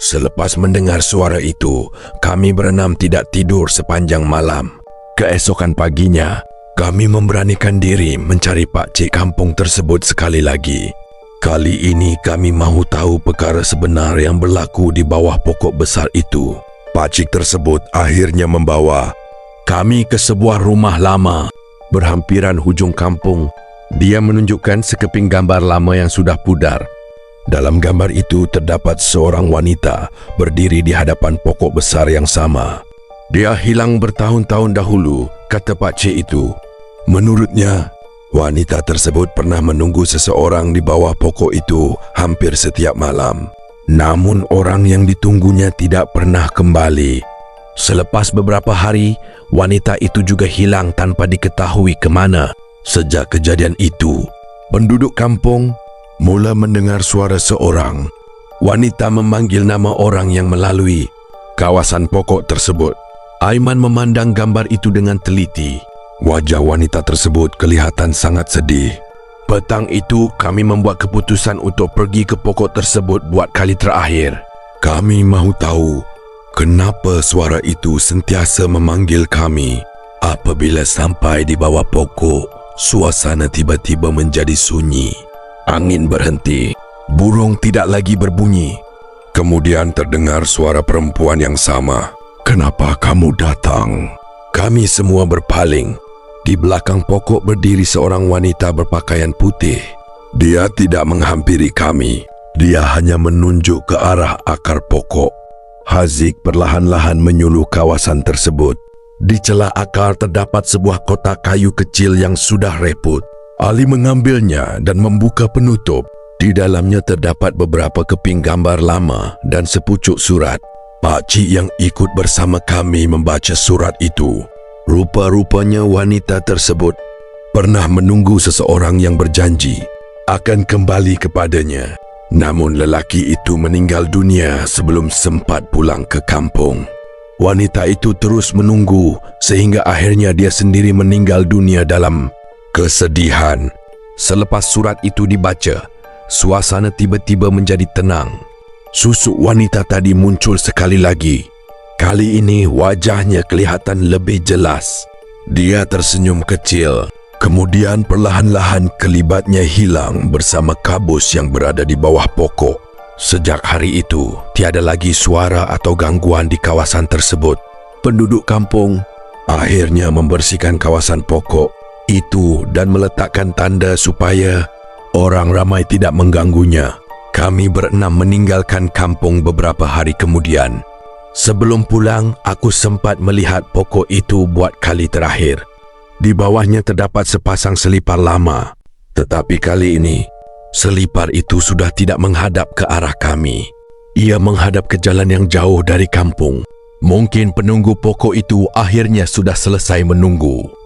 Selepas mendengar suara itu, kami berenam tidak tidur sepanjang malam. Keesokan paginya, kami memberanikan diri mencari pakcik kampung tersebut sekali lagi. Kali ini kami mahu tahu perkara sebenar yang berlaku di bawah pokok besar itu. Pakcik tersebut akhirnya membawa kami ke sebuah rumah lama berhampiran hujung kampung. Dia menunjukkan sekeping gambar lama yang sudah pudar. Dalam gambar itu terdapat seorang wanita berdiri di hadapan pokok besar yang sama. Dia hilang bertahun-tahun dahulu, kata pakcik itu. Menurutnya, wanita tersebut pernah menunggu seseorang di bawah pokok itu hampir setiap malam. Namun orang yang ditunggunya tidak pernah kembali. Selepas beberapa hari, wanita itu juga hilang tanpa diketahui ke mana. Sejak kejadian itu, penduduk kampung mula mendengar suara seorang wanita memanggil nama orang yang melalui kawasan pokok tersebut. Aiman memandang gambar itu dengan teliti. Wajah wanita tersebut kelihatan sangat sedih. Petang itu kami membuat keputusan untuk pergi ke pokok tersebut buat kali terakhir. Kami mahu tahu kenapa suara itu sentiasa memanggil kami. Apabila sampai di bawah pokok, suasana tiba-tiba menjadi sunyi. Angin berhenti, burung tidak lagi berbunyi. Kemudian terdengar suara perempuan yang sama. Kenapa kamu datang? Kami semua berpaling. Di belakang pokok berdiri seorang wanita berpakaian putih. Dia tidak menghampiri kami. Dia hanya menunjuk ke arah akar pokok. Haziq perlahan-lahan menyuluh kawasan tersebut. Di celah akar terdapat sebuah kotak kayu kecil yang sudah reput. Ali mengambilnya dan membuka penutup. Di dalamnya terdapat beberapa keping gambar lama dan sepucuk surat. Pakcik yang ikut bersama kami membaca surat itu. Rupa-rupanya wanita tersebut pernah menunggu seseorang yang berjanji akan kembali kepadanya. Namun lelaki itu meninggal dunia sebelum sempat pulang ke kampung. Wanita itu terus menunggu sehingga akhirnya dia sendiri meninggal dunia dalam kesedihan. Selepas surat itu dibaca, suasana tiba-tiba menjadi tenang. Susuk wanita tadi muncul sekali lagi. Kali ini wajahnya kelihatan lebih jelas. Dia tersenyum kecil. Kemudian perlahan-lahan kelibatnya hilang bersama kabus yang berada di bawah pokok. Sejak hari itu, tiada lagi suara atau gangguan di kawasan tersebut. Penduduk kampung akhirnya membersihkan kawasan pokok itu dan meletakkan tanda supaya orang ramai tidak mengganggunya. Kami berenam meninggalkan kampung beberapa hari kemudian. Sebelum pulang, aku sempat melihat pokok itu buat kali terakhir. Di bawahnya terdapat sepasang selipar lama. Tetapi kali ini, selipar itu sudah tidak menghadap ke arah kami. Ia menghadap ke jalan yang jauh dari kampung. Mungkin penunggu pokok itu akhirnya sudah selesai menunggu.